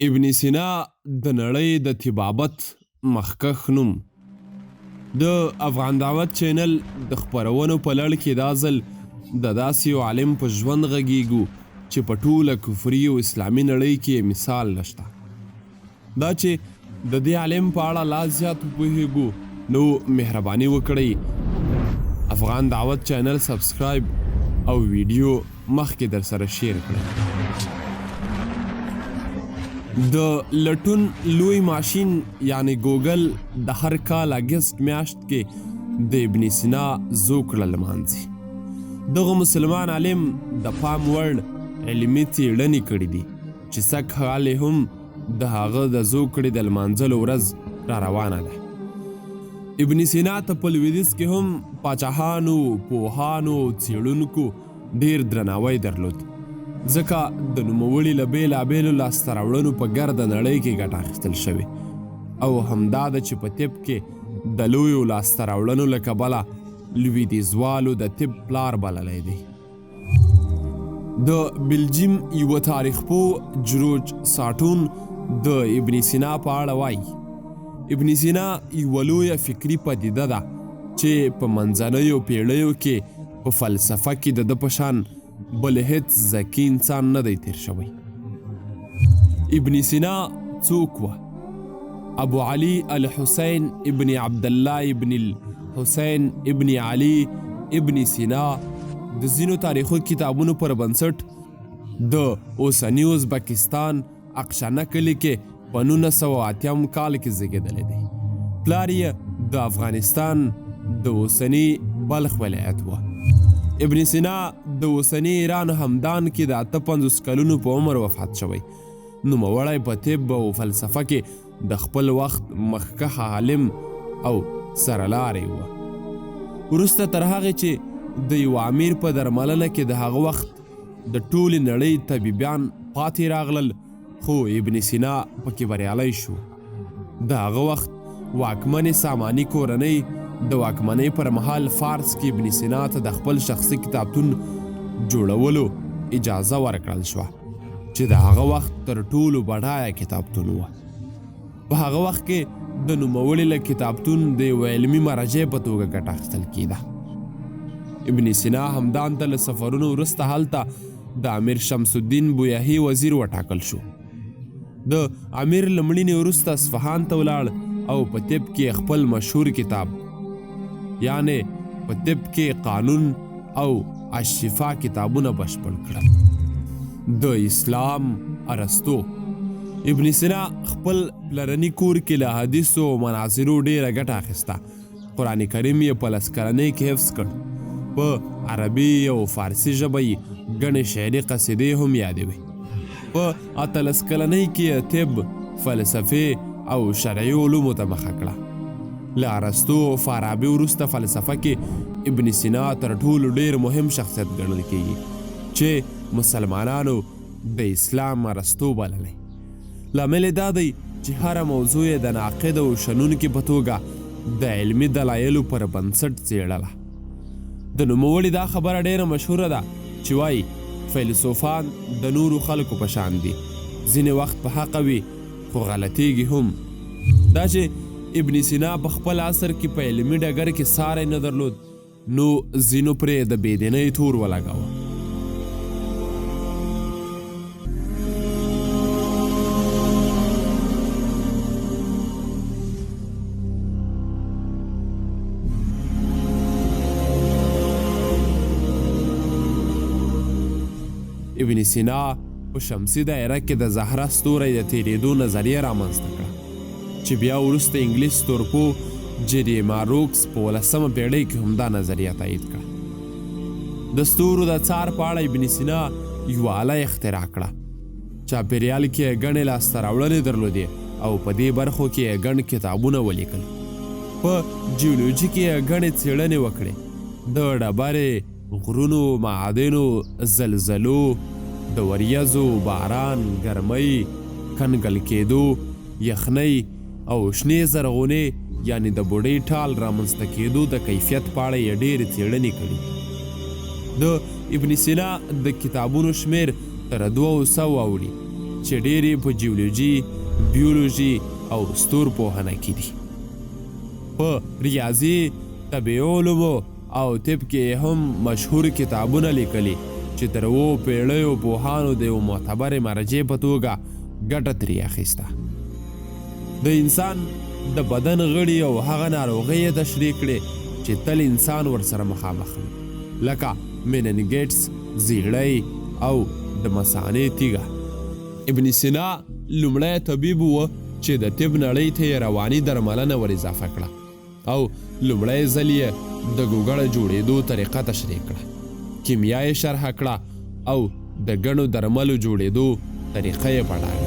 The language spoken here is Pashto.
ابن سینا د نړۍ د طبابت مخکښ نوم. د افغان دعوت چینل د خپرونو په لړ کې دا ځل د داسې یو عالم په ژوند غږیږو چې په ټوله کفري او اسلامي نړۍ کې مثال نشته. دا چې د دې عالم په اړه لا زیات وپوهیږو نو مهرباني وکړئ افغان دعوت چینل سبسکرایب او ویډیو مخکې در سره شیر کړئ. د لټون لوی ماشین یعنی ګوګل د هر کال اګست میاشت کې د ابن سینا زوکړه لمانځي. دغه مسلمان عالم د پام وړ علمي څېړنې کړي دي چې سږ کال هم د هغه د زوکړې د لمانځلو ورځ را روانه ده. ابن سینا ته په لویدیځ کې هم پاچاهانو، پوهانو، څېړونکو ډېر درناوی درلود، ځکه د نوموړي له بېلابېلو لاسته راوړنو په ګرده نړۍ کې ګټه اخیستل شوې او همدا ده چې په طب کې د لویو لاسته راوړنو له کبله لویدیځوالو د طب پلار بللی دی. د بلجیم یوه تاریخ پوه جروج ساټون د ابن سینا په اړه وایي ابن سینا یوه لویه فکري پدیده ده چې په منځنیو پیړیو کې په فلسفه کې د ده په شان بل هیڅ ذکي انسان نه دی تیر شوی. ابن سینا څوک و؟ ابو علي الحسین ابن عبدالله ابن الحسین ابن علي ابن سینا د ځینو تاریخي کتابونو پر بنسټ د اوسني ازبکستان اقشنه کلي کې په 1908 کال کې زیږېدلی دی. پلار یې د افغانستان د اوسني بلخ ولایت و. ابن سینا د اوسني ایران همدان کې د 58 کلونو په عمر وفات شوی. نوموړی په طب او فلسفه کې د خپل وخت مخکښ عالم او سرلاری و. وروسته تر هغې چې د یو امیر په درملنه کې د هغه وخت د ټولې نړۍ طبیبیان پاتې راغلل، خو ابن سینا پکې بریالی شو. د هغه وخت واکمنې ساماني کورنۍ د واکمنۍ پر مهال فارس کې ابن سینا ته د خپل شخصي کتابتون جوړولو اجازه ورکړل شوه چې د هغه وخت تر ټولو بډایه کتابتون و. په هغه وخت کې د نوموړي له کتابتون د یوه علمي مرجع په توګه ګټه اخیستل کېده. ابن سینا همدان ته له سفرونو وروسته هلته د امیر شمس الدین بویهي وزیر وټاکل شو. د امیر له مړینې وروسته اصفهان ته ولاړ او په طب کې خپل مشهور کتاب یعنی په طب کې قانون او الشفا کتابونه بشپړ کړل. د اسلام ارسطو ابن سینا خپل پلرني کور کې له حدیثو او مناظرو ډېره ګټه اخیسته. قرآن کریم یې په 10 کلنۍ کې حفظ کړ. په عربي او فارسي ژبه یې ګڼې شعري قصیدې هم یادوي. په 18 کلنۍ کې طب، فلسفې او شرعي علومو ته مخه کړه. له ارسطو او فارابي وروسته فلسفه کې ابن سینا تر ټولو ډېر مهم شخصیت ګڼل کېږي چې مسلمانانو د اسلام ارسطو بللی. لامل یې دا دی چې هره موضوع یې د ناقد او شنونکي په توګه د علمي دلایلو پر بنسټ څېړله. د نوموړي دا خبره ډېره مشهوره ده چې وایي فیلسوفان د نورو خلکو په شان دي، ځینې وخت په حقه وي خو غلطیږي هم. دا چې ابن سینا په خپل عصر کې په علمي ډګر کې ساری نه درلود نو ځینو پرې د بېدینۍ تور ولګاوه. ابن سینا په شمسي دایره کې د زهره ستوری د تېرېدو نظریه رامنځته کړه چې بیا وروسته انګلیس ستورپوه جیري ماروکس په 18مه پیړۍ کې هم دا نظریه تایید کړه. د ستورو د څار په اړه ابن سینا یوه آله اختراع کړه. چاپېریال کې یې ګڼې لاسته راوړنې درلودې او په دې برخو کې یې ګڼ کتابونه ولیکل. په جیولوژي کې یې ګڼې څېړنې وکړې. د ډبرې، غرونو، معادنو، زلزلو، د وریځو، باران، ګرمۍ، کنګل کېدو، یخنۍ او شنې زرغونې یعنی د بوډۍ ټال رامنځته کېدو د کیفیت په اړه یې ډېرې څېړنې کړي. د ابن سینا د کتابونو شمیر تر 200 اوړي چې ډېرې په جیولوژي، بیولوژي او ستورپوهنه کې دي. په ریاضي، طبیعي علومو او طب کې هم مشهور کتابونه لیکلي چې تر 7 پیړیو پوهانو د یو معتبرې مرجع په توګه ګټه ترې اخیسته. د انسان د بدن غړي او هغه ناروغۍ یې تشریح کړې چې تل انسان ورسره مخامخ وي، لکه میننګیټس، زیړی او د مثانې تیږه. ابن سینا لومړی طبیب و چې د طب نړۍ ته یې رواني درملنه ور اضافه کړه او لومړی ځل یې د ګوګړه جوړېدو طریقه تشریح کړه، کیمیا یې شرحه کړه او د ګڼو درملو جوړېدو طریقه یې بډایه